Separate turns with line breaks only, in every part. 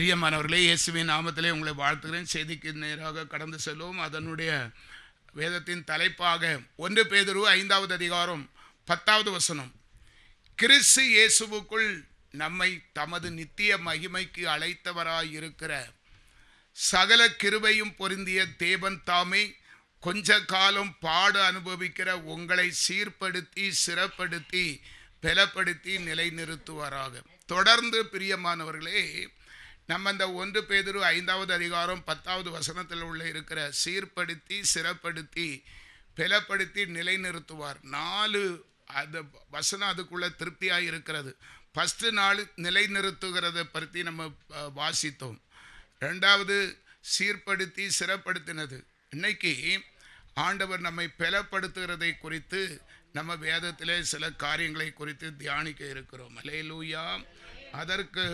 பிரியமானவர்களே, இயேசுவின் நாமத்திலே உங்களை வாழ்த்துகிறேன். செய்திக்கு நேராக கடந்து செல்வோம். அதனுடைய வேதத்தின் தலைப்பாக 1 பேதுரு 5வது அதிகாரம் 10வது வசனம். கிறிஸ்து இயேசுவுக்குள் நம்மை தமது நித்திய மகிமைக்கு அழைத்தவராயிருக்கிற சகல கிருபையும் பொருந்திய தேவன் தாமே கொஞ்ச காலம் பாடு அனுபவிக்கிற உங்களை சீர்படுத்தி சிறப்படுத்தி பலப்படுத்தி நிலைநிறுத்துவாராக. தொடர்ந்து பிரியமானவர்களே, நம்ம இந்த 1 பேதுரு 5வது அதிகாரம் 10வது வசனத்தில் உள்ள இருக்கிற சீர்படுத்தி சிறப்படுத்தி பலப்படுத்தி நிலைநிறுத்துவார் 4 அந்த வசனம் அதுக்குள்ள திருப்தியாக இருக்கிறது. ஃபஸ்ட்டு 4 நிலைநிறுத்துகிறத பற்றி நம்ம வாசித்தோம். 2வது சீர்படுத்தி சிறப்படுத்தினது. இன்னைக்கு ஆண்டவர் நம்மை பலப்படுத்துகிறதை குறித்து நம்ம வேதத்திலே சில காரியங்களை குறித்து தியானிக்க இருக்கிறோம். அல்லேலூயா. அதற்கு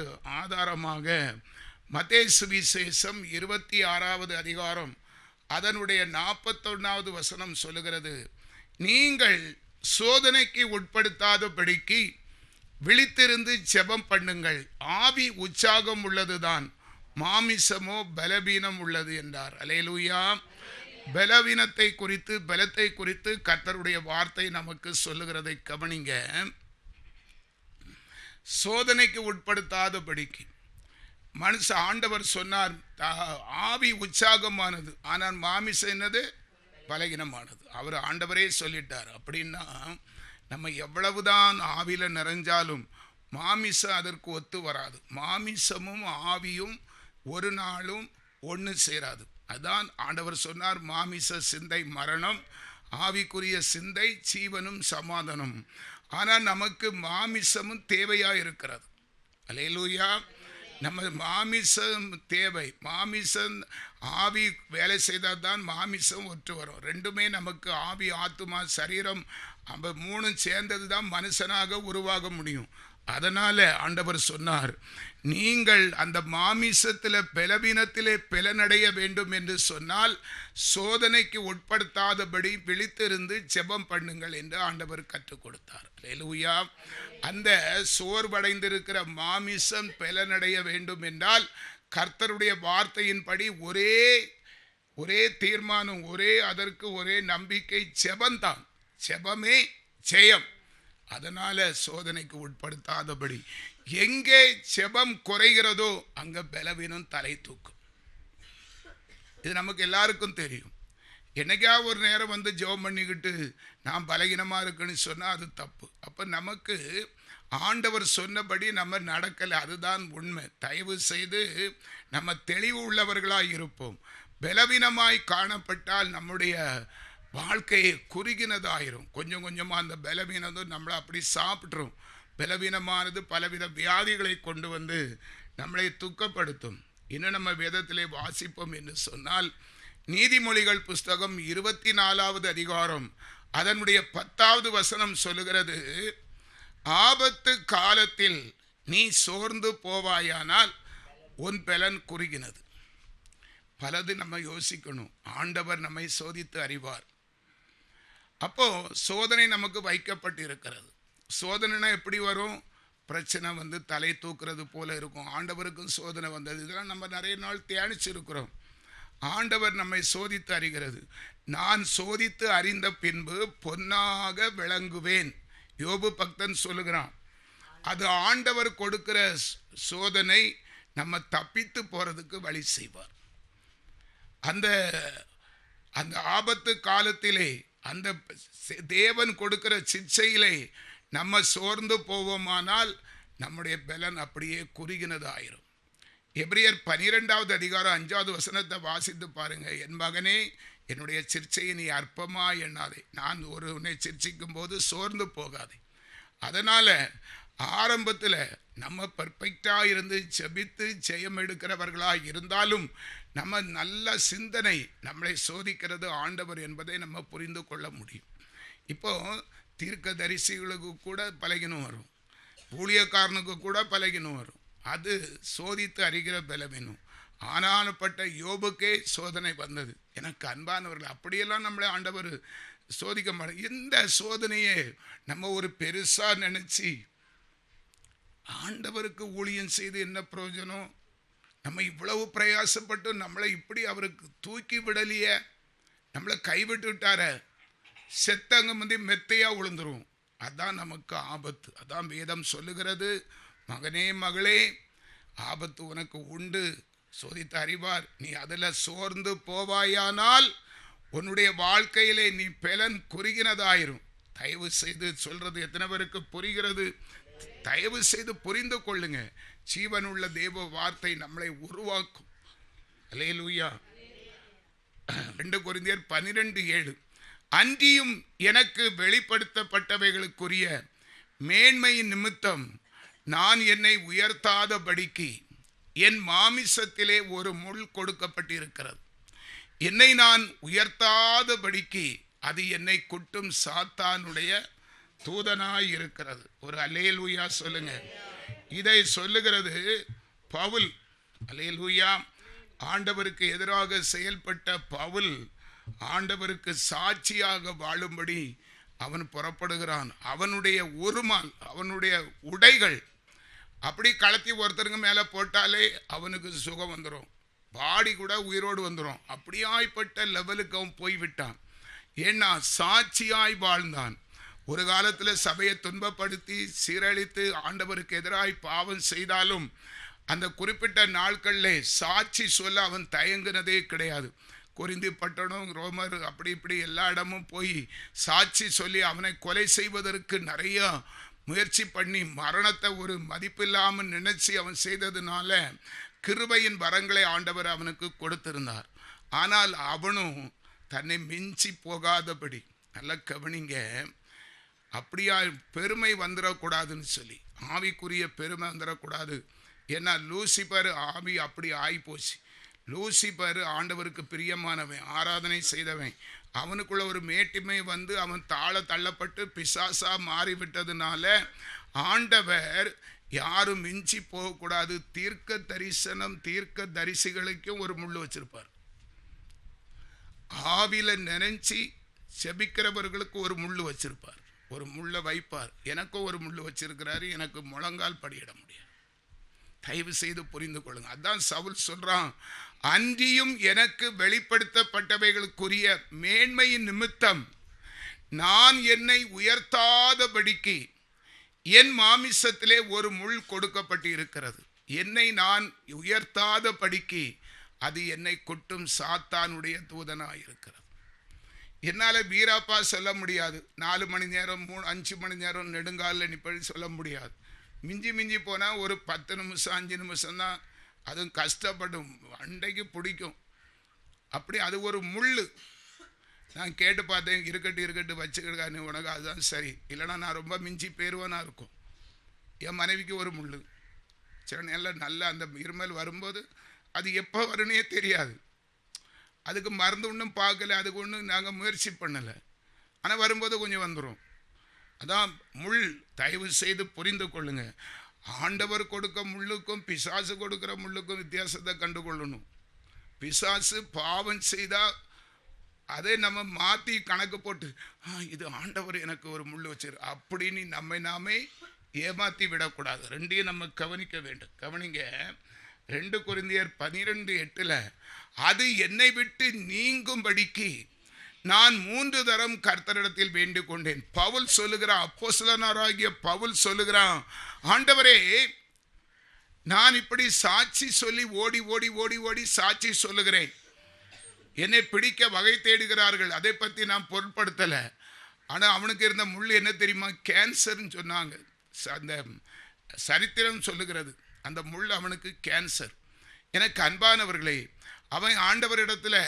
ஆதாரமாக மத்தேயு சுவிசேஷம் 26வது அதிகாரம் அதனுடைய 41வது வசனம் சொல்லுகிறது, நீங்கள் சோதனைக்கு உட்படுத்தாதபடிக்கு விழித்திருந்து ஜெபம் பண்ணுங்கள், ஆவி உற்சாகம் உள்ளதுதான், மாமிசமோ பலவீனம் உள்ளது என்றார். அல்லேலூயா. பலவீனத்தை குறித்து பலத்தை குறித்து கர்த்தருடைய வார்த்தை நமக்கு சொல்லுகிறதை கவனிங்க. சோதனைக்கு உட்படுத்தாதபடிக்கு மனுஷ ஆண்டவர் சொன்னார், ஆவி உற்சாகமானது, ஆனால் மாமிசம் என்னது பலகீனமானது. அவர் ஆண்டவரே சொல்லிட்டார். அப்படின்னா நம்ம எவ்வளவுதான் ஆவியில் நிறைஞ்சாலும் மாமிசம் அதற்கு ஒத்து வராது. மாமிசமும் ஆவியும் ஒரு நாளும் ஒன்று சேராது. அதான் ஆண்டவர் சொன்னார், மாமிச சிந்தை மரணம், ஆவிக்குரிய சிந்தை ஜீவனும் சமாதானம். ஆனால் நமக்கு மாமிசமும் தேவையாக இருக்கிறது. அல்லேலூயா. நம்ம மாமிசம் தேவை. மாமிசம் ஆவி வேலை செய்தால் தான் மாமிசம் ஒற்று வரும். ரெண்டுமே நமக்கு ஆவி ஆத்துமா சரீரம் 3 சேர்ந்தது தான் மனுஷனாக உருவாக முடியும். அதனால் ஆண்டவர் சொன்னார், நீங்கள் அந்த மாமிசத்தில் பலவீனத்திலே பலனடைய வேண்டும் என்று சொன்னால் சோதனைக்கு உட்படுத்தாதபடி விழித்திருந்து ஜெபம் பண்ணுங்கள் என்று ஆண்டவர் கற்றுக் கொடுத்தார். அல்லேலூயா. அந்த சோர்வடைந்திருக்கிற மாமிசம் பலனடைய வேண்டும் என்றால் கர்த்தருடைய வார்த்தையின்படி ஒரே தீர்மானம், அதற்கு ஒரே நம்பிக்கை ஜெபம்தான். ஜெபமே ஜெயம். அதனால சோதனைக்கு உட்படுத்தாதபடி, எங்கே ஜெபம் குறைகிறதோ அங்கே பலவீனம் தலை தூக்கும். இது நமக்கு எல்லாருக்கும் தெரியும். என்னைக்கா ஒரு நேரம் வந்து ஜெபம் பண்ணிக்கிட்டு நான் பலகீனமாக இருக்குன்னு சொன்னால் அது தப்பு. அப்போ நமக்கு ஆண்டவர் சொன்னபடி நம்ம நடக்கலை, அதுதான் உண்மை. தயவு செய்து நம்ம தெளிவு உள்ளவர்களாக இருப்போம். பலவீனமாய் காணப்பட்டால் நம்முடைய வாழ்க்கையை குறுகினதாயிரும். கொஞ்சம் கொஞ்சமாக அந்த பலவீனதும் நம்மளை அப்படி சாப்பிட்ரும். பலவீனமானது பலவித வியாதிகளை கொண்டு வந்து நம்மளை துக்கப்படுத்தும். இன்னும் நம்ம வேதத்திலே வாசிப்போம் என்று சொன்னால், நீதிமொழிகள் புஸ்தகம் 24வது அதிகாரம் அதனுடைய 10வது வசனம் சொல்லுகிறது, ஆபத்து காலத்தில் நீ சோர்ந்து போவாயானால் உன் பலன் குறுகினது. பலது நம்ம யோசிக்கணும். ஆண்டவர் நம்மை சோதித்து அறிவார். அப்போ சோதனை நமக்கு வைக்கப்பட்டு இருக்கிறது. சோதனைனா எப்படி வரும்? பிரச்சனை வந்து தலை தூக்குறது போல இருக்கும். ஆண்டவருக்கும் சோதனை வந்தது. இதெல்லாம் நம்ம நிறைய நாள் தியானிச்சிருக்கிறோம். ஆண்டவர் நம்மை சோதித்து அறிகிறது. நான் சோதித்து அறிந்த பின்பு பொன்னாக விளங்குவேன், யோபு பக்தன் சொல்லுகிறான். அது ஆண்டவர் கொடுக்கிற சோதனை நம்ம தப்பித்து போறதுக்கு வழி செய்வார். அந்த ஆபத்து காலத்திலே, அந்த தேவன் கொடுக்கிற சிக்ஷையிலே நம்ம சோர்ந்து போவோமானால் நம்முடைய பலன் அப்படியே குறுகினதாயிரும். எபிரியர் 12வது அதிகாரம் 5வது வசனத்தை வாசித்து பாருங்க. என் மகனே, என்னுடைய சிற்சையை நீ அற்பமா எண்ணாதே, நான் உன்னை சிற்சிக்கும் போது சோர்ந்து போகாதே. அதனால ஆரம்பத்தில் நம்ம பர்ஃபெக்டாக இருந்து ஜெபித்து ஜெயம் எடுக்கிறவர்களாக இருந்தாலும் நம்ம நல்ல சிந்தனை நம்மளை சோதிக்கிறது ஆண்டவர் என்பதை நம்ம புரிந்து கொள்ள முடியும். இப்போ தீர்க்க தரிசிகளுக்கு கூட பலகினும் வரும், ஊழியக்காரனுக்கு கூட பலகினும் வரும். அது சோதித்து அறிகிற பலவீனம். ஆனானப்பட்ட யோபுக்கே சோதனை வந்தது. எனக்கு அன்பானவர்கள், அப்படியெல்லாம் நம்மளை ஆண்டவர் சோதிக்க மாட்டோம். இந்த சோதனையே நம்ம ஒரு பெருசாக நினச்சி ஆண்டவருக்கு ஊழியம் செய்து என்ன பிரயோஜனம்? நம்ம இவ்வளவு பிரயாசப்பட்டு நம்மளை இப்படி அவருக்கு தூக்கி விடலையே, நம்மளை கைவிட்டு விட்டார, செத்தங்க வந்து மெத்தையா விழுந்துரும். அதான் நமக்கு ஆபத்து. அதான் வேதம் சொல்லுகிறது, மகனே மகளே, ஆபத்து உனக்கு உண்டு, சோதித்து அறிவார். நீ அதில் சோர்ந்து போவாயானால் உன்னுடைய வாழ்க்கையிலே நீ பலன் குறுகினதாயிரும். தயவு செய்து சொல்றது எத்தனை பேருக்கு புரிகிறது? தயவு செய்து புரிந்து கொள்ளுங்க. ஜீவனுள்ள தேவ வார்த்தை நம்மளை உருவாக்கும். அல்லேலூயா. 2 கொரிந்தியர் 12:7, அன்றியும் எனக்கு வெளிப்படுத்தப்பட்டவைகளுக்குரிய மேன்மையின் நிமித்தம் நான் என்னை உயர்த்தாதபடிக்கு என் மாமிசத்திலே ஒரு முள் கொடுக்கப்பட்டிருக்கிறது. என்னை நான் உயர்த்தாதபடிக்கு அது என்னை குட்டும் சாத்தானுடைய தூதனாய் இருக்கிறது. ஒரு அல்லேலூயா சொல்லுங்க. இதை சொல்லுகிறது பவுல். அல்லேலூயா. ஆண்டவருக்கு எதிராக செயல்பட்ட பவுல் ஆண்டவருக்கு சாட்சியாக வாழும்படி அவன் புறப்படுகிறான். அவனுடைய உருமால், அவனுடைய உடைகள் அப்படி கலத்தி ஒருத்தருங்க மேலே போட்டாலே அவனுக்கு சுகம் வந்துடும், பாடி கூட உயிரோடு வந்துடும். அப்படியாய்ப்பட்ட லெவலுக்கு அவன் போய்விட்டான். ஏன்னா சாட்சியாய் வாழ்ந்தான். ஒரு காலத்தில் சபையை துன்பப்படுத்தி சீரழித்து ஆண்டவருக்கு எதிராய் பாவம் செய்தாலும் அந்த குறிப்பிட்ட நாட்களில் சாட்சி சொல்ல அவன் தயங்கினதே கிடையாது. கொரிந்தி பட்டணம், ரோமர், அப்படி இப்படி எல்லா இடமும் போய் சாட்சி சொல்லி அவனை கொலை செய்வதற்கு நிறைய முயற்சி பண்ணி மரணத்தை ஒரு மதிப்பில்லாமல் நினைச்சு அவன் செய்ததுனால கிருபையின் வரங்களை ஆண்டவர் அவனுக்கு கொடுத்திருந்தார். ஆனால் அவனும் தன்னை மிஞ்சி போகாதபடி, நல்ல கவனிங்க, அப்படியா பெருமை வந்துடக்கூடாதுன்னு சொல்லி, ஆவிக்குரிய பெருமை வந்துடக்கூடாது. ஏன்னா லூசிபர் ஆவி அப்படி ஆகிப்போச்சு. லூசிபர் ஆண்டவருக்கு பிரியமானவன், ஆராதனை செய்தவன். அவனுக்குள்ள ஒரு மேட்டிமை வந்து அவன் தாழ தள்ளப்பட்டு பிசாசா மாறிவிட்டதுனால ஆண்டவர் யாரும் மிஞ்சி போகக்கூடாது, தீர்க்க தரிசனம் தீர்க்க தரிசிகளுக்கும் ஒரு முள் வச்சிருப்பார். ஆவில நினைச்சி செபிக்கிறவர்களுக்கு ஒரு முள் வச்சிருப்பார், ஒரு முள்ளை வைப்பார். எனக்கும் ஒரு முள் வச்சிருக்கிறாரு, எனக்கு முழங்கால் படியிட முடியாது. தயவு செய்து புரிந்து கொள்ளுங்க. அதான் சவுல் சொல்றான், அன்றியும் எனக்கு வெளிப்படுத்தப்பட்டவைகளுக்குரிய மேன்மையின் நிமித்தம் நான் என்னை உயர்த்தாதபடிக்கு என் மாமிசத்திலே ஒரு முள் கொடுக்கப்பட்டு இருக்கிறது. என்னை நான் உயர்த்தாதபடிக்கு அது என்னை கொட்டும் சாத்தானுடைய தூதனாயிருக்கிறது. என்னால் வீராப்பா சொல்ல முடியாது, 4 மணி நேரம் 5 மணி நேரம் நெடுங்காலில் நிப்படி சொல்ல முடியாது. மிஞ்சி மிஞ்சி போனால் ஒரு 10 நிமிஷம் 5 நிமிஷம் தான். அதுவும் கஷ்டப்படும், அண்டைக்கு பிடிக்கும். அப்படி அது ஒரு முள். நான் கேட்டு பார்த்தேன், இருக்கட்டு வச்சுக்கிட்டா நீ உனக்கு அதுதான் சரி, இல்லைனா நான் ரொம்ப மிஞ்சி பேருவானா இருக்கும். என் மனைவிக்கு ஒரு முள். சில நேரம் நல்ல அந்த இருமல் வரும்போது அது எப்போ வரும்னே தெரியாது. அதுக்கு மருந்து ஒன்றும் பார்க்கல, அதுக்கு ஒன்றும் நாங்கள் முயற்சி பண்ணலை. ஆனால் வரும்போது கொஞ்சம் வந்துடும். அதான் முள். தயவு செய்து புரிந்து கொள்ளுங்க. ஆண்டவர் கொடுக்க முள்ளுக்கும் பிசாசு கொடுக்கிற முள்ளுக்கும் வித்தியாசத்தை கண்டுகொள்ளணும். பிசாசு பாவம் செய்தால் அதை நம்ம மாற்றி கணக்கு போட்டு இது ஆண்டவர் எனக்கு ஒரு முள் வச்சிரு அப்படின்னு நம்மை நாமே ஏமாற்றி விடக்கூடாது. ரெண்டையும் நம்ம கவனிக்க வேண்டும். கவனிங்க, 2 கொரிந்தியர் 12:8, அது என்னை விட்டு நீங்கும்படிக்கு நான் 3 தரம் கர்த்தரிடத்தில் வேண்டிக் கொண்டேன். பவுல் சொல்லுகிறான், அப்போஸ்தலனாகிய பவுல் சொல்லுகிறான், ஆண்டவரே, நான் இப்படி சாட்சி சொல்லி ஓடி ஓடி ஓடி ஓடி சாட்சி சொல்லுகிறேன். என்னை பிடிக்க வகை தேடுகிறார்கள், அதை பற்றி நான் பொருட்படுத்தலை. ஆனால் அவனுக்கு இருந்த முள் என்ன தெரியுமா? கேன்சர்னு சொன்னாங்க. அந்த சரித்திரம் சொல்லுகிறது, அந்த முள் அவனுக்கு கேன்சர். எனக்கு அன்பானவர்களே, அவன் ஆண்டவரிடத்தில்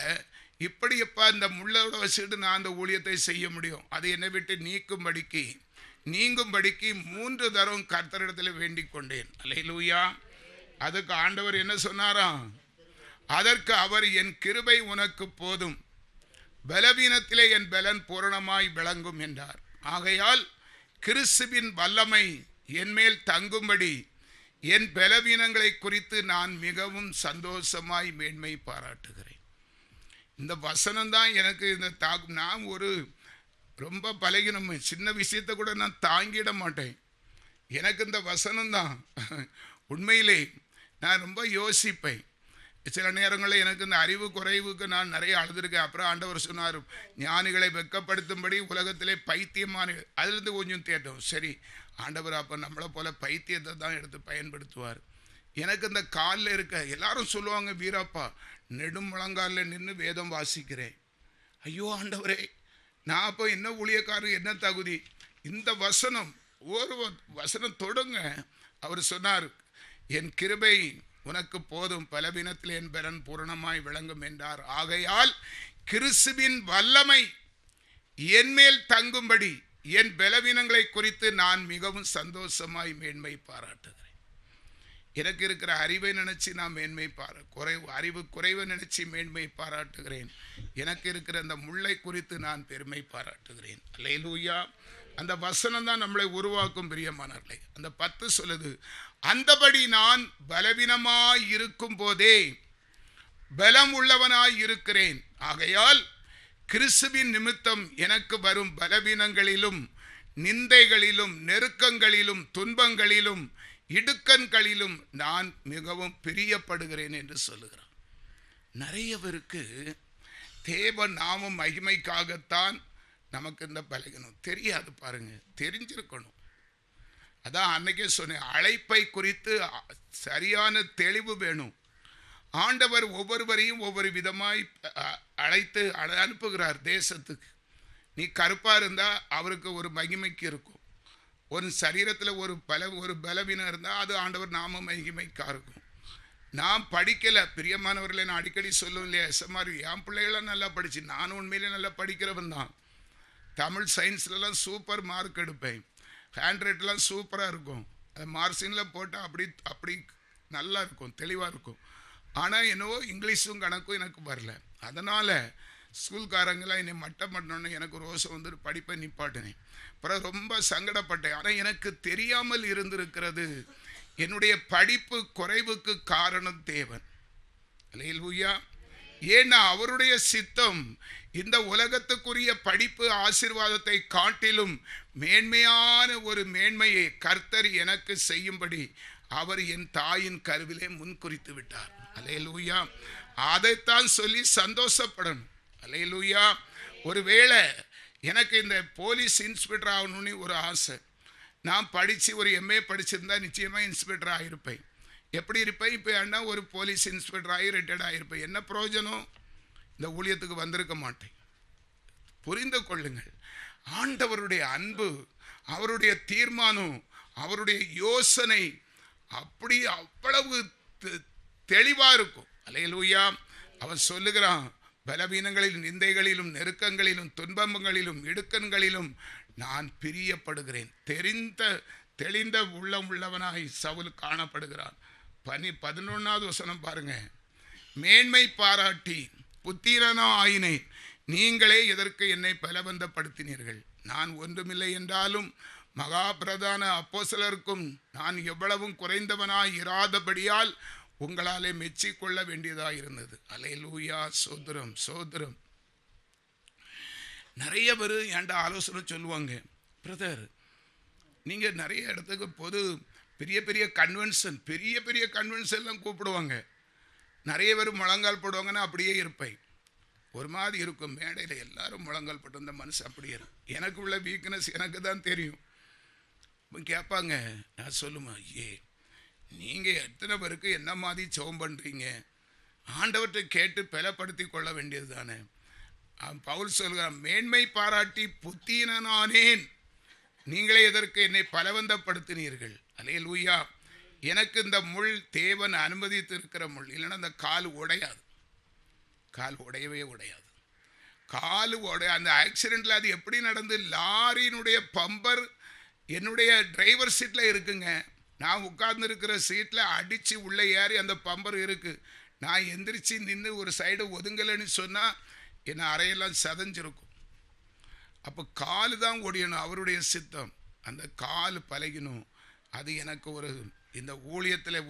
இப்படி எப்போ இந்த முள்ளோட வச்சுட்டு நான் அந்த ஊழியத்தை செய்ய முடியும், அதை என்னை விட்டு நீங்கும்படிக்கு 3 தரம் கர்த்தரிடத்தில் வேண்டிக் கொண்டேன். அல்லேலூயா. அதுக்கு ஆண்டவர் என்ன சொன்னாராம்? அதற்கு அவர், என் கிருபை உனக்கு போதும், பலவீனத்திலே என் பலன் பூரணமாய் விளங்கும் என்றார். ஆகையால் கிறிஸ்துவின் வல்லமை என்மேல் தங்கும்படி என் பலவீனங்களை குறித்து நான் மிகவும் சந்தோஷமாய் மேன்மை பாராட்டுகிறேன். இந்த வசனம் தான் எனக்கு இந்த நான் ஒரு ரொம்ப பலகீனம், சின்ன விஷயத்தை கூட நான் தாங்கிட மாட்டேன். எனக்கு இந்த வசனம் தான் உண்மையிலே நான் ரொம்ப யோசிப்பேன். சில நேரங்களில் எனக்கு இந்த அறிவு குறைவுக்கு நான் நிறைய அழுதுருக்கேன். அப்புறம் ஆண்டவர் சொன்னார், ஞானிகளை வெட்கப்படுத்தும்படி உலகத்திலே பைத்தியமான, அதிலிருந்து கொஞ்சம் தேட்டோம். சரி, ஆண்டவர் அப்போ நம்மளை போல பைத்தியத்தை தான் எடுத்து பயன்படுத்துவார். எனக்கு இந்த காலில் இருக்க எல்லாரும் சொல்லுவாங்க, வீராப்பா நெடும் முழங்காலில் நின்று வேதம் வாசிக்கிறேன். ஐயோ ஆண்டவரே, நான் அப்போ என்ன ஊழியக்காரர், என்ன தகுதி? இந்த வசனம், ஒரு வசனம் தொடுங்க. அவர் சொன்னார், என் கிருபை உனக்கு போதும், பலவீனத்தில் என் பலன் பூரணமாய் விளங்கும் என்றார். ஆகையால் கிறிஸ்துவின் வல்லமை என்மேல் தங்கும்படி என் பலவீனங்களை குறித்து நான் மிகவும் சந்தோஷமாய் மேன்மை பாராட்டுகிறேன். எனக்கு இருக்கிற அறிவை நினைச்சு நான் மேன்மை அறிவு குறைவை நினைச்சு மேன்மை பாராட்டுகிறேன். எனக்கு இருக்கிற அந்த முல்லை குறித்து நான் பெருமை பாராட்டுகிறேன். அல்லேலூயா. அந்த வசனம் தான் நம்மளை உருவாக்கும் பிரியமானவர்களே. அந்த 10 சொல்லுது, அந்தபடி நான் பலவீனமாய் இருக்கும் போதே பலம் உள்ளவனாய் இருக்கிறேன். ஆகையால் கிறிஸ்துவின் நிமித்தம் எனக்கு வரும் பலவீனங்களிலும் நிந்தைகளிலும் நெருக்கங்களிலும் துன்பங்களிலும் இடுக்கண்களிலும் நான் மிகவும் பிரியப்படுகிறேன் என்று சொல்லுகிறான். நிறைய பேருக்கு தேவ நாம மகிமைக்காகத்தான் நமக்கு இந்த பலகீனம் தெரியாது. பாருங்க, தெரிஞ்சிருக்கணும். அதான் அன்னைக்கே சொன்னேன், அழைப்பை குறித்து சரியான தெளிவு வேணும். ஆண்டவர் ஒவ்வொருவரையும் ஒவ்வொரு விதமாய் அழைத்து அனுப்புகிறார் தேசத்துக்கு. நீ கருப்பா இருந்தா அவருக்கு ஒரு மகிமைக்கு இருக்கும். ஒரு சரீரத்தில் ஒரு பலவீனம் இருந்தால் அது ஆண்டவர் நாம மகிமைக்கா இருக்கும். நான் படிக்கலை பிரியமானவர்களை, நான் அடிக்கடி சொல்லும் இல்லையா, எஸ்எம்ஆர் என் பிள்ளைகளாம் நல்லா படிச்சு, நானும் உண்மையிலே நல்லா படிக்கிறவன் தான். தமிழ் சயின்ஸ்லலாம் சூப்பர் மார்க் எடுப்பேன். ஹேண்ட் ரைட்லாம் சூப்பராக இருக்கும். அது மார்க்சினில் போட்டால் அப்படி நல்லா இருக்கும், தெளிவாக இருக்கும். ஆனால் என்னவோ இங்கிலீஷும் கணக்கும் எனக்கு வரல. அதனால் ஸ்கூல்காரங்களாம் என்னை மட்டம் பண்ணோன்னு எனக்கு ரோசை வந்துட்டு படிப்பை நிப்பாட்டினேன். அப்புறம் ரொம்ப சங்கடப்பட்டேன். ஆனால் எனக்கு தெரியாமல் இருந்திருக்கிறது, என்னுடைய படிப்பு குறைவுக்கு காரணம் தேவன். அல்லேலூயா. ஏன்னா அவருடைய சித்தம் இந்த உலகத்துக்குரிய படிப்பு ஆசீர்வாதத்தை காட்டிலும் மேன்மையான ஒரு மேன்மையை கர்த்தர் எனக்கு செய்யும்படி அவர் என் தாயின் கருவிலே முன்குறித்து விட்டார். அல்லேலூயா. அதைத்தான் சொல்லி சந்தோஷப்படணும். அல்லேலூயா. ஒருவேளை எனக்கு இந்த போலீஸ் இன்ஸ்பெக்டர் ஆகணும்னு ஒரு ஆசை. நான் படித்து ஒரு எம்ஏ படிச்சிருந்தா நிச்சயமாக இன்ஸ்பெக்டர் ஆகிருப்பேன். எப்படி இருப்பேன்? இப்போ என்ன ஒரு போலீஸ் இன்ஸ்பெக்டர் ஆகி ரிட்டையர்ட் ஆகிருப்பேன். என்ன பிரயோஜனம்? இந்த ஊழியத்துக்கு வந்திருக்க மாட்டேன். புரிந்து கொள்ளுங்கள், ஆண்டவருடைய அன்பு, அவருடைய தீர்மானம், அவருடைய யோசனை அவ்வளவு தெளிவாக இருக்கும். அல்லேலூயா. அவன் சொல்லுகிறான், பலவீனங்களிலும் நிந்தைகளிலும் நெருக்கங்களிலும் துன்பங்களிலும் இடுக்கண்களிலும் நான் பிரியப்படுகிறேன். தெளிந்த உள்ளம் உள்ளவனாய் சவுல் காணப்படுகிறான். 11வது வசனம் பாருங்க. மேன்மை பாராட்டி புத்திரனோ ஆயினேன், நீங்களே எதற்கு என்னை பலவந்தப்படுத்தினீர்கள்? நான் ஒன்றுமில்லை என்றாலும் மகா பிரதான அப்போஸ்தலருக்கும் நான் எவ்வளவும் குறைந்தவனாய் இராதபடியால் உங்களாலே மெச்சிக்கொள்ள வேண்டியதாக இருந்தது. அல்லேலூயா. சோதரம் சோதரம். நிறைய பேர் என்கிட்ட ஆலோசனை சொல்லுவாங்க, பிரதர் நீங்கள் நிறைய இடத்துக்கு பெரிய பெரிய கன்வென்ஷன்லாம் கூப்பிடுவாங்க. நிறைய பேர் முழங்கால் போடுவாங்கன்னா அப்படியே இருப்பேன். ஒரு மாதிரி இருக்கும். மேடையில் எல்லாரும் முழங்கால் போட்டு இந்த மனுஷன் அப்படியே இருக்கும். எனக்கு உள்ள வீக்னஸ் எனக்கு தான் தெரியும். கேட்பாங்க, நான் சொல்லுமா, நீங்கள் எத்தனை பேருக்கு என்ன மாதிரி ஜெபம் பண்ணுறீங்க? ஆண்டவர்கிட்ட கேட்டு பலப்படுத்தி கொள்ள வேண்டியது தானே. பவுல் சொல்கிறான், மேன்மை பாராட்டி புத்தியனானேன், நீங்களே எதற்கு என்னை பலவந்தப்படுத்தினீர்கள்? அல்லேலூயா. எனக்கு இந்த முள் தேவன் அனுமதித்து இருக்கிற முள், இல்லைன்னா அந்த கால் உடையாது. கால் உடையவே உடையாது. அந்த ஆக்சிடெண்ட்டில் அது எப்படி நடந்து, லாரியினுடைய பம்பர் என்னுடைய டிரைவர் சீட்டில் இருக்குங்க. நான் உட்கார்ந்து இருக்கிற சீட்டில் அடித்து உள்ளே ஏறி அந்த பம்பர் இருக்குது. நான் எந்திரிச்சு நின்று ஒரு சைடு ஒதுங்கலைன்னு சொன்னால் என்னை அறையெல்லாம் சதஞ்சிருக்கும். அப்போ கால் தான் ஒடியணும், அவருடைய சித்தம். அந்த கால் பழகினும். அது எனக்கு இந்த ஊழியத்தில்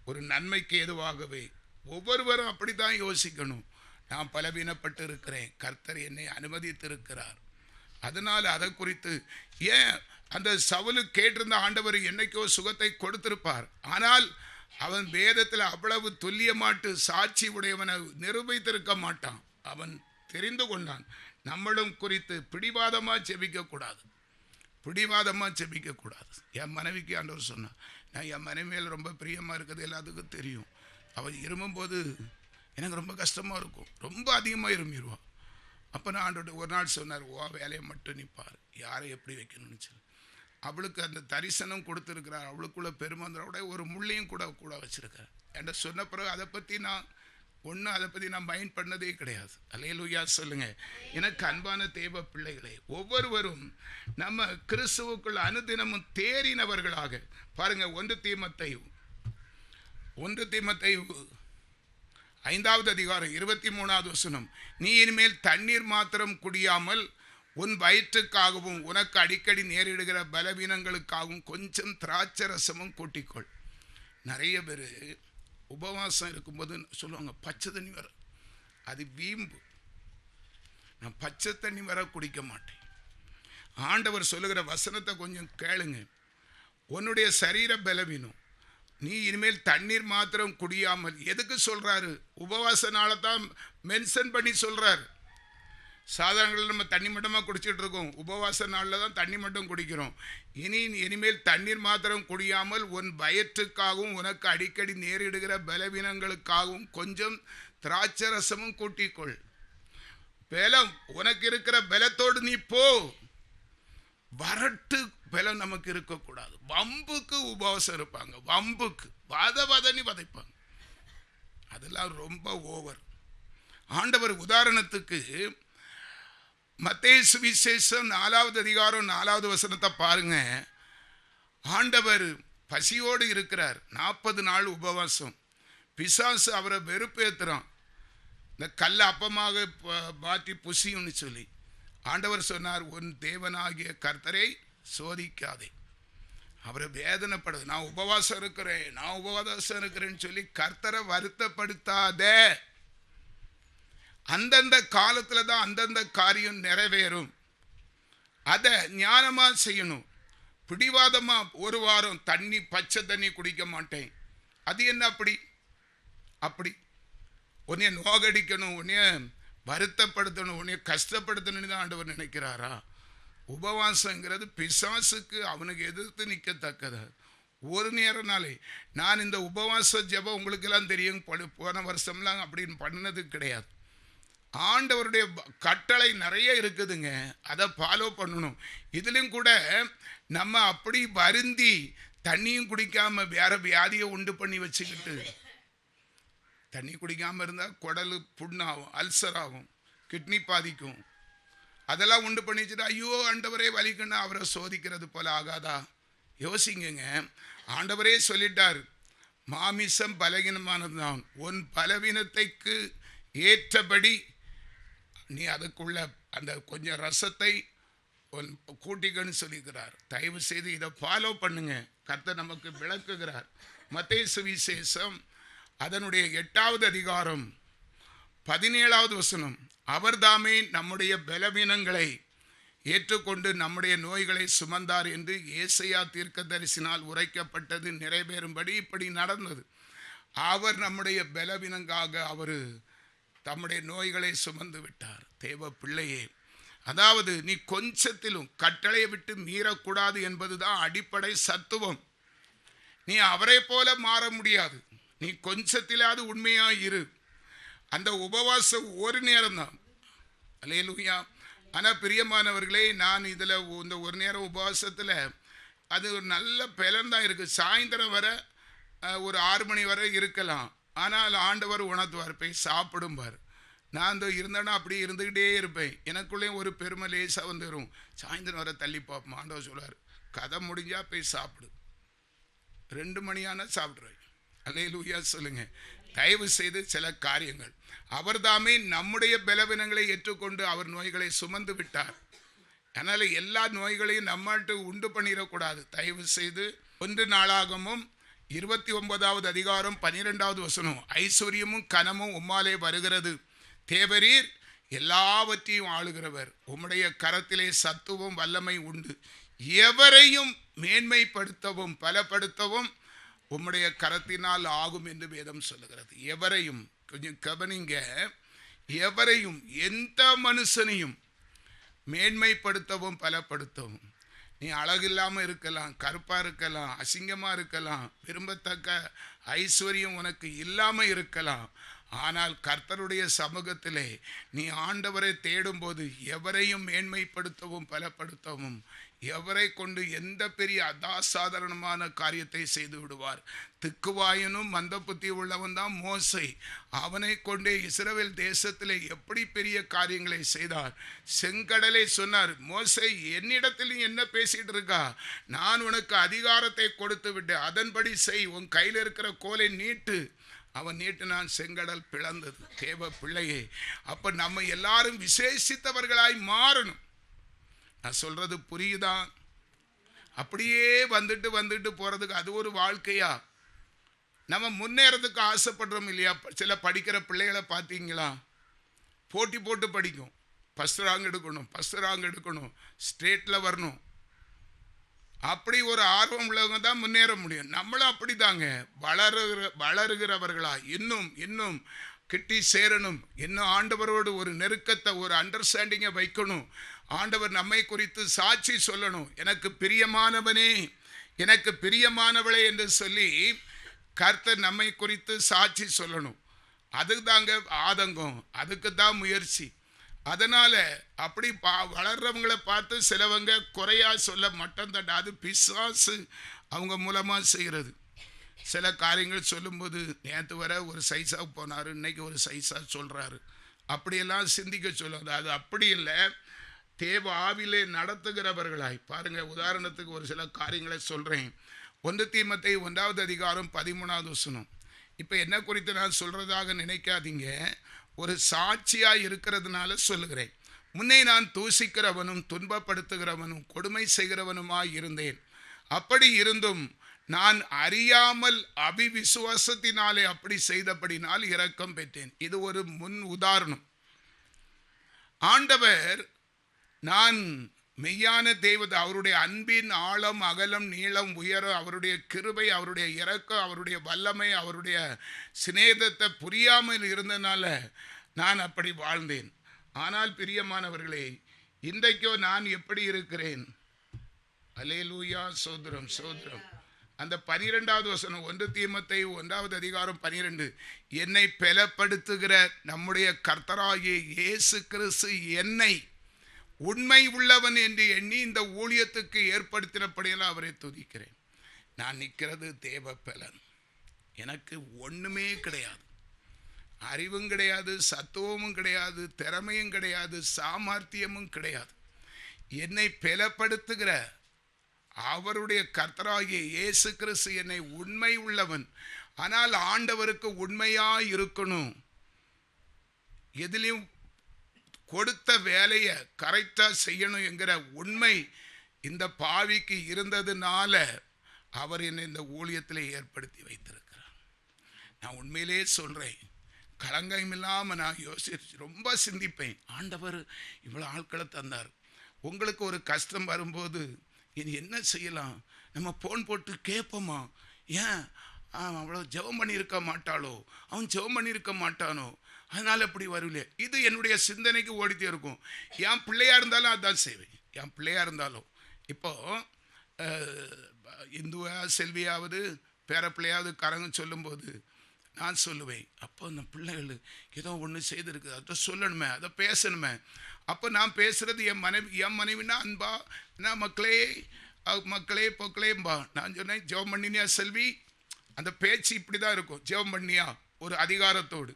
ஒரு நன்மைக்கு எதுவாகவே. ஒவ்வொருவரும் அப்படி தான் யோசிக்கணும். நான் பலவீனப்பட்டு இருக்கிறேன், கர்த்தர் என்னை அனுமதித்து இருக்கிறார். அதனால் அதை குறித்து அந்த சவுலு கேட்டிருந்த ஆண்டவர் என்னைக்கோ சுகத்தை கொடுத்திருப்பார். ஆனால் அவன் வேதத்தில் அவ்வளவு துல்லியமாட்டு சாட்சி உடையவனை நிரூபித்திருக்க மாட்டான். அவன் தெரிந்து கொண்டான். நம்மளும் குறித்து பிடிவாதமாக ஜெபிக்கக்கூடாது, பிடிவாதமாக ஜெபிக்கக்கூடாது. என் மனைவிக்கு ஆண்டவர் சொன்னான், நான் என் மனைவி மேல் ரொம்ப பிரியமாக இருக்கிறது எல்லாத்துக்கும் தெரியும். அவள் இருமும்போது எனக்கு ரொம்ப கஷ்டமாக இருக்கும், ரொம்ப அதிகமாக இருமிடுவான். அப்போ நான் ஆண்டோட ஒரு நாள் சொன்னார், ஓ வேலையை மட்டும் நிற்பார், யாரை எப்படி வைக்கணும்னு சொல்லி. அவளுக்கு அந்த தரிசனம் கொடுத்துருக்கிறார். அவளுக்குள்ள பெருமந்தரோட ஒரு முள்ளையும் கூட வச்சிருக்கார். என்கிட்ட சொன்ன பிறகு அதை பற்றி நான் மைண்ட் பண்ணதே கிடையாது. அல்லேலூயா சொல்லுங்க. எனக்கு அன்பான தேவ பிள்ளைகளே, ஒவ்வொருவரும் நம்ம கிறிஸ்துவுக்குள் அனுதினமும் தேறினவர்களாக பாருங்க. 1 தீமோத்தேயு 5வது அதிகாரம் 23வது வசனம், நீ இனிமேல் தண்ணீர் மாத்திரம் குடியாமல் உன் வயிற்றுக்காகவும் உனக்கு அடிக்கடி நேரிடுகிற பலவீனங்களுக்காகவும் கொஞ்சம் திராட்சை ரசமும் கூட்டிக்கொள். நிறைய பேர் உபவாசம் இருக்கும்போது சொல்லுவாங்க, பச்சை தண்ணி வர, அது வீம்பு, நான் பச்சை தண்ணி வர குடிக்க மாட்டேன். ஆண்டவர் சொல்லுகிற வசனத்தை கொஞ்சம் கேளுங்க. உன்னுடைய சரீர பலவீனம், நீ இனிமேல் தண்ணீர் மாத்திரம் குடியாமல், எதுக்கு சொல்றாரு? உபவாச நாளை தான் மென்ஷன் பண்ணி சொல்றாரு. சாதாரணங்களில் நம்ம தண்ணி மட்டுமாக குடிச்சிட்டு இருக்கோம், உபவாச நாளில் தான் தண்ணி மட்டும் குடிக்கிறோம். இனிமேல் தண்ணீர் மாத்திரம் குடியாமல் உன் வயிற்றுக்காகவும் உனக்கு அடிக்கடி நேரிடுகிற பலவீனங்களுக்காகவும் கொஞ்சம் திராட்சை ரசமும் கூட்டிக்கொள். பலம் உனக்கு இருக்கிற பலத்தோடு நீ போ. வரட்டு பலம் நமக்கு இருக்கக்கூடாது. வம்புக்கு உபவாசம் இருப்பாங்க, வம்புக்கு வதனி வதைப்பாங்க, அதெல்லாம் ரொம்ப ஓவர். ஆண்டவர் உதாரணத்துக்கு மத்தேயு சுவிசேஷம் 4வது அதிகாரம் 4வது வசனத்தை பாருங்க. ஆண்டவர் பசியோடு இருக்கிறார், 40 நாள் உபவாசம். பிசாசு அவரை வெறுப்பேற்றுறான், இந்த கல்லை அப்பமாக மாற்றி புசியும்னு சொல்லி. ஆண்டவர் சொன்னார், உன் தேவனாகிய கர்த்தரை சோதிக்காதே. அவரை வேதனைப்படுது, நான் உபவாசம் இருக்கிறேன்னு சொல்லி கர்த்தரை வருத்தப்படுத்தாதே. அந்தந்த காலத்தில் தான் அந்தந்த காரியம் நிறைவேறும். அதை ஞானமாக செய்யணும். பிடிவாதமாக ஒரு வாரம் பச்சை தண்ணி குடிக்க மாட்டேன், அது என்ன அப்படி உன்னைய நோகடிக்கணும், உன்னைய வருத்தப்படுத்தணும், உன்னைய கஷ்டப்படுத்தணும்னு தான் ஆண்டவர் நினைக்கிறாரா? உபவாசங்கிறது பிசாசுக்கு அவனுக்கு எதிர்த்து நிற்கத்தக்கது. ஒரு நேரம்னாலே நான் இந்த உபவாச ஜெபம் உங்களுக்கெல்லாம் தெரியும், போன வருஷம்லாம் அப்படின்னு பண்ணினது கிடையாது. ஆண்டவருடைய கட்டளை நிறைய இருக்குதுங்க, அதை ஃபாலோ பண்ணணும். இதுலேயும் கூட நம்ம அப்படி வருந்தி தண்ணியும் குடிக்காம வேற வியாதியை உண்டு பண்ணி வச்சுக்கிட்டு, தண்ணி குடிக்காமல் இருந்தால் குடல் புண்ணாகும், அல்சர் ஆகும், கிட்னி பாதிக்கும், அதெல்லாம் உண்டு பண்ணி வச்சுட்டு ஐயோ ஆண்டவரே வலிக்குன்னா அவரை சோதிக்கிறது போல ஆகாதா? யோசிங்க. ஆண்டவரே சொல்லிட்டார், மாமிசம் பலவீனமானதுதான், உன் பலவீனத்தைக்கு ஏற்றபடி நீ அதுக்குள்ள அந்த கொஞ்சம் ரசத்தை கூட்டிக்கன்னு சொல்லிக்கிறார். தயவு செய்து இதை ஃபாலோ பண்ணுங்க. கர்த்தர் நமக்கு விளக்குகிறார். மத்தேயு சுவிசேஷம் அதனுடைய 8வது அதிகாரம் 17வது வசனம், அவர்தாமே நம்முடைய பலவீனங்களை ஏற்றுக்கொண்டு நம்முடைய நோய்களை சுமந்தார் என்று ஏசாயா தீர்க்கதரிசினால் உரைக்கப்பட்டது நிறைவேறும்படி இப்படி நடந்தது. அவர் நம்முடைய பலவீனங்காக அவர் தம்முடைய நோய்களை சுமந்து விட்டார். தேவ பிள்ளையே, அதாவது நீ கொஞ்சத்திலும் கட்டளையை விட்டு மீறக்கூடாது என்பதுதான் அடிப்படை சத்துவம். நீ அவரை போல மாற முடியாது, நீ கொஞ்சத்திலாவது உண்மையா இரு. அந்த உபவாசம் ஒரு நேரம் தான். அல்லேலூயா. ஆனால் பிரியமானவர்களே, நான் இதில் இந்த ஒரு நேரம் உபவாசத்தில் அது ஒரு நல்ல பலன் தான் இருக்குது. சாயந்தரம் வர ஒரு 6 மணி வரை இருக்கலாம். ஆனால் ஆண்டவர் உணர்த்துவார், போய் சாப்பிடும்பார். நான் இந்த இருந்தேன்னா அப்படியே இருந்துக்கிட்டே இருப்பேன். எனக்குள்ளேயும் ஒரு பெருமை லேசாக வந்துடும். சாயந்தரம் வர தள்ளி பார்ப்போம். ஆண்டவர் சொல்வார், கதை முடிஞ்சால் போய் சாப்பிடு, 2 மணியான சாப்பிட்றேன். அல்லேலூயா சொல்லுங்க. தயவு செய்து சில காரியங்கள், அவர் தாமே நம்முடைய பலவீனங்களை ஏற்றுக்கொண்டு அவர் நோய்களை சுமந்து விட்டார். அதனால் எல்லா நோய்களையும் நம்மள்கிட்ட உண்டு பண்ணிடக்கூடாது. தயவு செய்து 1 நாளாகமும் 29வது அதிகாரம் 12வது வசனம், ஐஸ்வர்யமும் கனமும் உம்மாலே வருகிறது, தேவரீர் எல்லாவற்றையும் ஆளுகிறவர், உம்முடைய கரத்திலே சத்துவம் வல்லமை உண்டு, எவரையும் மேன்மைப்படுத்தவும் பலப்படுத்தவும் உம்முடைய கரத்தினால் ஆகும் என்று வேதம் சொல்லுகிறது. எவரையும், கொஞ்சம் கவனிங்க, எவரையும், எந்த மனுஷனையும் மேன்மைப்படுத்தவும் பலப்படுத்தவும். நீ அழகில்லாமல் இருக்கலாம், கருப்பாக இருக்கலாம், அசிங்கமாக இருக்கலாம், விரும்பத்தக்க ஐஸ்வர்யம் உனக்கு இல்லாமல் இருக்கலாம். ஆனால் கர்த்தருடைய சமூகத்திலே நீ ஆண்டவரை தேடும்போது எவரையும் மேன்மைப்படுத்தவும் பலப்படுத்தவும், எவரை கொண்டு எந்த பெரிய அசாதாரணமான காரியத்தை செய்து விடுவார். திக்குவாயனும் மந்த புத்தி உள்ளவன் தான் மோசே. அவனை கொண்டே இஸ்ரவேல் தேசத்திலே எப்படி பெரிய காரியங்களை செய்தார். செங்கடலை சொன்னார், மோசே என்னிடத்தில் என்ன பேசிட்டு இருக்கா, நான் உனக்கு அதிகாரத்தை கொடுத்து விட்டு அதன்படி செய், உன் கையில் இருக்கிற கோலை நீட்டு. அவன் நீட்டினான், செங்கடல் பிளந்தது. தேவ பிள்ளையே, அப்ப நம்ம எல்லாரும் விசேஷித்தவர்களாய் மாறணும். நான் சொல்றது புரியுதா? அப்படியே வந்துட்டு வந்துட்டு போறதுக்கு அது ஒரு வாழ்க்கையா? நம்ம முன்னேறதுக்கு ஆசைப்படுறோம் இல்லையா? சில படிக்கிற பிள்ளைகளை பார்த்தீங்களா, போட்டி போட்டு படிக்கும். ஃபஸ்ட் ரேங்க் எடுக்கணும், ஃபஸ்ட் ரேங்க் எடுக்கணும், ஸ்டேட்டில் வரணும். அப்படி ஒரு ஆர்வம் உள்ளவங்க தான் முன்னேற முடியும். நம்மளும் அப்படி தாங்க, வளருகிறவர்களா இன்னும் இன்னும் கிட்டி சேரணும். இன்னும் ஆண்டவரோடு ஒரு நெருக்கத்தை, ஒரு அண்டர்ஸ்டாண்டிங்கை வைக்கணும். ஆண்டவர் நம்மை குறித்து சாட்சி சொல்லணும். எனக்கு பிரியமானவனே, எனக்கு பிரியமானவளே என்று சொல்லி கர்த்தர் நம்மை குறித்து சாட்சி சொல்லணும். அதுக்கு தாங்க ஆதங்கம், அதுக்கு தான் முயற்சி. அதனால அப்படி வளர்றவங்களை பார்த்து சிலவங்க குறையா சொல்ல மட்டம் தட்ட, அது பிசாசு அவங்க மூலமாக செய்கிறது. சில காரியங்கள் சொல்லும்போது, நேற்று வர ஒரு சைஸாக போனார், இன்னைக்கு ஒரு சைஸாக சொல்கிறாரு, அப்படியெல்லாம் சிந்திக்க சொல்லுவது. அது அப்படி இல்லை. தேவ ஆவிலே நடத்துகிறவர்களாய் பாருங்க. உதாரணத்துக்கு ஒரு சில காரியங்களை சொல்கிறேன். 1 தீமோத்தேயு 1 அதிகாரம் 13 இப்போ என்ன குறித்து நான் சொல்கிறதாக நினைக்காதீங்க, ஒரு சாட்சியாக இருக்கிறதுனால சொல்லுகிறேன். முன்னே நான் தூசிக்கிறவனும் துன்பப்படுத்துகிறவனும் கொடுமை செய்கிறவனுமாய் இருந்தேன். அப்படி இருந்தும் நான் அறியாமல் அபிவிசுவாசத்தினாலே அப்படி செய்தபடினால் இரக்கம் பெற்றேன். இது ஒரு முன் உதாரணம். ஆண்டவர், நான் மெய்யான தெய்வத்தை, அவருடைய அன்பின் ஆழம் அகலம் நீளம் உயரம், அவருடைய கிருபை, அவருடைய இரக்கம், அவருடைய வல்லமை, அவருடைய சிநேகத்தை புரியாமல் இருந்தனால நான் அப்படி வாழ்ந்தேன். ஆனால் பிரியமானவர்களே, இன்றைக்கோ நான் எப்படி இருக்கிறேன்? அல்லேலூயா, சோதரம் சோதரம். அந்த 12வது வசனம், 1 தீமோத்தேயு 1 அதிகாரம் 12, என்னை பலப்படுத்துகிற நம்முடைய கர்த்தராகிய இயேசு கிறிஸ்து என்னை உண்மை உள்ளவன் என்று எண்ணி இந்த ஊழியத்துக்கு ஏற்படுத்தினபடியெல்லாம் அவரை துதிக்கிறேன். நான் நிற்கிறது தேவ பலன். எனக்கு ஒன்றுமே கிடையாது, அறிவும் கிடையாது, சத்துவமும் கிடையாது, திறமையும் கிடையாது, சாமர்த்தியமும் கிடையாது. என்னை பலப்படுத்துகிற அவருடைய கர்த்தராகிய இயேசு கிறிஸ்து என்னை உண்மை உள்ளவன். ஆனால் ஆண்டவருக்கு உண்மையாக இருக்கணும். எதிலையும் கொடுத்த வேலையை கரெக்டாக செய்யணும் என்கிற உண்மை இந்த பாவிக்கு இருந்ததுனால அவர் என்னை இந்த ஊழியத்தில் ஏற்படுத்தி வைத்திருக்கிறார். நான் உண்மையிலே சொல்கிறேன், களங்கம் இல்லாமல் நான் ரொம்ப சிந்திப்பேன். ஆண்டவர் இவ்வளோ ஆட்களை தந்தார். உங்களுக்கு ஒரு கஷ்டம் வரும்போது இனி என்ன செய்யலாம்? நம்ம ஃபோன் போட்டு கேட்போமா? ஏன் அவ்வளோ ஜெபம் பண்ணியிருக்க மாட்டாளோ, அவன் ஜெபம் பண்ணியிருக்க மாட்டானோ, அதனால் எப்படி வரல? இது என்னுடைய சிந்தனைக்கு ஓடித்தே இருக்கும். என் பிள்ளையாக இருந்தாலும் அதுதான் செய்வேன். என் பிள்ளையாக இருந்தாலும் இப்போது இந்துவா செல்வியாவது பேர பிள்ளையாவது கரங்க சொல்லும்போது நான் சொல்லுவேன், அப்போ அந்த பிள்ளைகள் ஏதோ ஒன்று செய்திருக்குது, அதை சொல்லணுமே, அதை பேசணுமே. அப்போ நான் பேசுகிறது என் மனைவினா அன்பா, நான் மக்களே பொக்கலேம்பா. நான் சொன்னேன், ஜெபம் பண்ணினியா செல்வி? அந்த பேச்சு இப்படி தான் இருக்கும். ஜெபம் பண்ணியா ஒரு அதிகாரத்தோடு,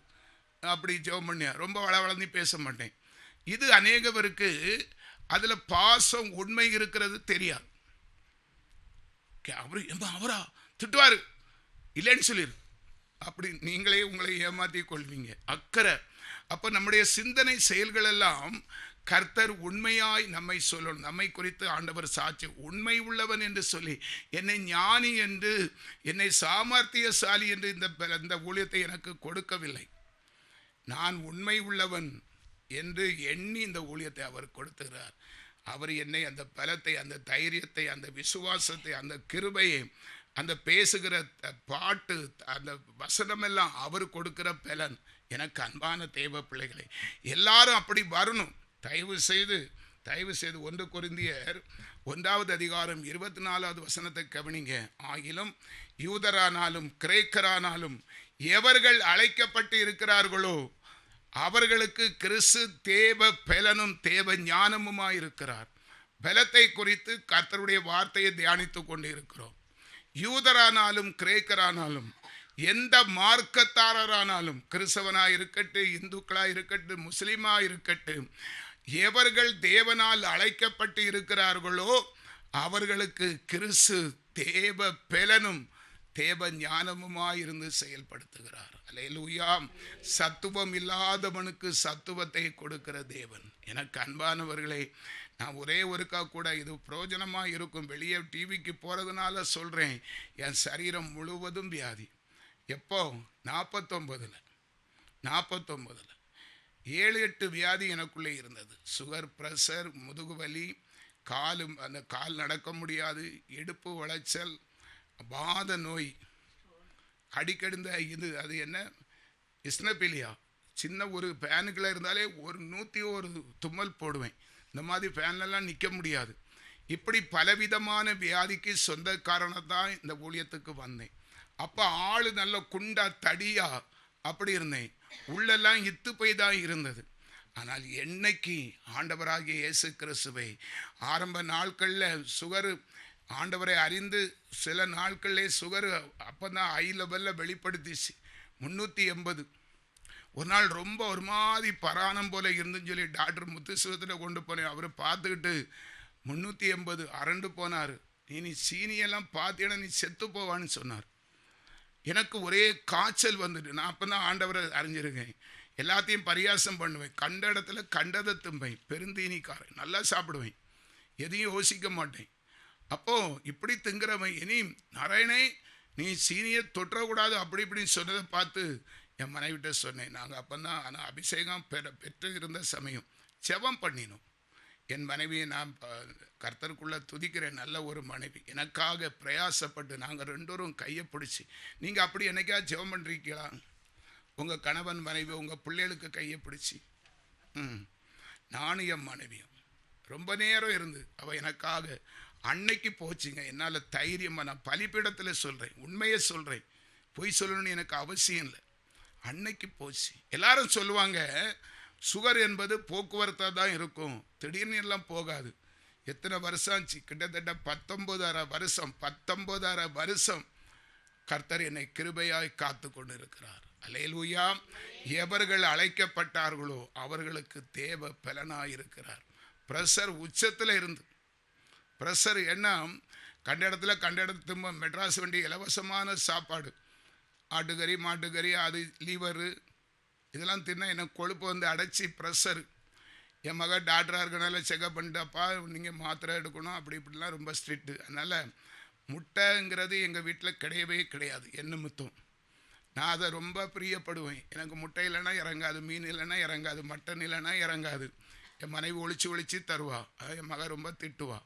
அப்படி ஜெபம் பண்ணியா, ரொம்ப வளர்ந்து பேச மாட்டேன். இது அநேகவருக்கு அதில் பாசம் உண்மை இருக்கிறது தெரியாது. அவரா திட்டுவார் இல்லைன்னு சொல்லிடு, அப்படி நீங்களே உங்களை ஏமாற்றி கொள்வீங்க. அக்கறை. அப்போ நம்முடைய சிந்தனை செயல்கள் எல்லாம் கர்த்தர் உண்மையாய் நம்மை சொல்லணும். நம்மை குறித்து ஆண்டவர் சாட்சி உண்மை உள்ளவன் என்று சொல்லி, என்னை ஞானி என்று, என்னை சாமர்த்தியசாலி என்று இந்த ஊழியத்தை எனக்கு கொடுக்கவில்லை. நான் உண்மை உள்ளவன் என்று எண்ணி இந்த ஊழியத்தை அவர் கொடுத்துகிறார். அவர் என்னை அந்த பலத்தை, அந்த தைரியத்தை, அந்த விசுவாசத்தை, அந்த கிருபையை அந்த பேசுகிற பாட்டு, அந்த வசனம் எல்லாம் அவர் கொடுக்கிற பலன். எனக்கு அன்பான தேவ பிள்ளைகளை, எல்லாரும் அப்படி வரணும். தயவு செய்து 1 கொரிந்தியர் 1வது அதிகாரம் 24வது வசனத்தை கவனிங்க. ஆகிலும் யூதரானாலும் கிரேக்கரானாலும் எவர்கள் அழைக்கப்பட்டு இருக்கிறார்களோ அவர்களுக்கு கிறிஸ்து தேவ பலனும் தேவ ஞானமுமாயிருக்கிறார். பலத்தை குறித்து கர்த்தருடைய வார்த்தையை தியானித்து கொண்டு இருக்கிறோம். யூதரானாலும் கிரேக்கரானாலும் எந்த மார்க்கத்தாரரானாலும், கிறிஸ்தவனாக இருக்கட்டும், இந்துக்களாக இருக்கட்டும், முஸ்லீமாக இருக்கட்டும், எவர்கள் தேவனால் அழைக்கப்பட்டு இருக்கிறார்களோ அவர்களுக்கு கிறிஸ்து தேவ பலனும் தேவ ஞானமுமாயிருந்து செயல்படுத்துகிறார். அல்லேலூயா. சத்துவம் இல்லாதவனுக்கு சத்துவத்தை கொடுக்கிற தேவன். எனக்கு அன்பானவர்களே, நான் ஒரே ஒருக்கா கூட இது பிரயோஜனமாக இருக்கும், வெளியே டிவிக்கு போகிறதுனால சொல்கிறேன். என் சரீரம் முழுவதும் வியாதி. எப்போ? 49 7-8 வியாதி எனக்குள்ளே இருந்தது. சுகர், ப்ரெஷர், முதுகு வலி, அந்த கால் நடக்க முடியாது, இடுப்பு உளைச்சல், வாத நோய், அடிக்கடிந்த அது என்ன இஸ்னபிலியா, சின்ன ஒரு ஃபேனுக்குள்ளே இருந்தாலே 101 தும்மல் போடுவேன். இந்த மாதிரி ஃபேன்லலாம் நிற்க முடியாது. இப்படி பலவிதமான வியாதிக்கு சொந்தக்காரனதான் இந்த ஊழியத்துக்கு வந்தேன். அப்போ ஆள் நல்ல குண்டா தடியா அப்படி இருந்தேன். உள்ளெல்லாம் இத்து போய் தான் இருந்தது. ஆனால் என்னைக்கு ஆண்டவராகிய இயேசு கிறிஸ்துவை ஆரம்ப நாட்களில் சுகர், ஆண்டவரை அறிந்து சில நாட்களிலே சுகர் அப்போ தான் ஹை லெவலில் வெளிப்படுத்திச்சு 380. ஒரு நாள் ரொம்ப ஒரு மாதிரி பராணம் போல இருந்துன்னு சொல்லி டாக்டர் முத்துசுவத்தில் கொண்டு போனேன். அவர் பார்த்துக்கிட்டு 380 அரண்டு போனார். நீ சீனியெல்லாம் பார்த்தீங்கன்னா நீ செத்து போவான்னு சொன்னார். எனக்கு ஒரே காய்ச்சல் வந்துட்டு, நான் அப்போ தான் ஆண்டவரை அறிஞ்சிருக்கேன். எல்லாத்தையும் பரியாசம் பண்ணுவேன், கண்ட இடத்துல கண்டதை தும்பேன், பெருந்தீனிக்காரன், நல்லா சாப்பிடுவேன், எதையும் யோசிக்க மாட்டேன். அப்போது இப்படி திங்குறவன் இனி நாராயணே நீ சீனியை தொற்றக்கூடாது அப்படி இப்படின்னு சொன்னதை பார்த்து என் மனைவிட்ட சொன்னேன். நாங்கள் அப்போ தான் ஆனால் அபிஷேகம் பெற்று இருந்த சமயம் ஜெபம் பண்ணினோம். என் மனைவியை நான் கர்த்தருக்குள்ளே துதிக்கிறேன். நல்ல ஒரு மனைவி, எனக்காக பிரயாசப்பட்டு நாங்கள் 2 பேரும் கையை பிடிச்சி. நீங்கள் அப்படி என்னைக்கா ஜெபம் பண்ணுறீங்களா? உங்கள் கணவன் மனைவி உங்கள் பிள்ளைகளுக்கு கையை பிடிச்சி. நானும் என் மனைவியும் ரொம்ப நேரம் இருந்து அவள் எனக்காக அன்னைக்கு போச்சுங்க. என்னால் தைரியமாக, நான் பலிப்பீடத்தில் சொல்கிறேன், உண்மையை சொல்கிறேன், பொய் சொல்லணும்னு எனக்கு அவசியம் இல்லை. அன்னைக்கு போச்சு. எல்லாரும் சொல்லுவாங்க சுகர் என்பது போக்குவரத்தாக தான் இருக்கும், திடீர்னு எல்லாம் போகாது. எத்தனை வருஷம் ஆச்சு? கிட்டத்தட்ட 19 வருஷம் கர்த்தர் என்னை கிருபையாய் காத்து கொண்டு இருக்கிறார். அல்லேலூயா. எவர்கள் அழைக்கப்பட்டார்களோ அவர்களுக்கு தேவ பலனாய் இருக்கிறார். ப்ரெஷர் உச்சத்தில் இருந்து, ப்ரெஷர் என்ன, கண்ட இடத்துல மெட்ராஸ் வண்டி இலவசமான சாப்பாடு, ஆட்டுக்கறி மாட்டுக்கறி, அது லிவரு இதெல்லாம் தின்னா எனக்கு கொழுப்பு வந்து அடைச்சி ப்ரெஷரு. என் மகன் டாக்டராக இருக்கனால செக்அப் பண்ணிட்டப்பா நீங்கள் மாத்திரை எடுக்கணும் அப்படி இப்படிலாம் ரொம்ப ஸ்ட்ரிக்ட்டு. அதனால் முட்டைங்கிறது எங்கள் வீட்டில் கிடையவே கிடையாது. என்ன முத்தம் நான் அதை ரொம்ப பிரியப்படுவேன். எனக்கு முட்டை இல்லைன்னா இறங்காது, மீன் இல்லைன்னா இறங்காது, மட்டன் இல்லைன்னா இறங்காது. என் மனைவி ஒழிச்சு தருவா, என் மகன் ரொம்ப திட்டுவா.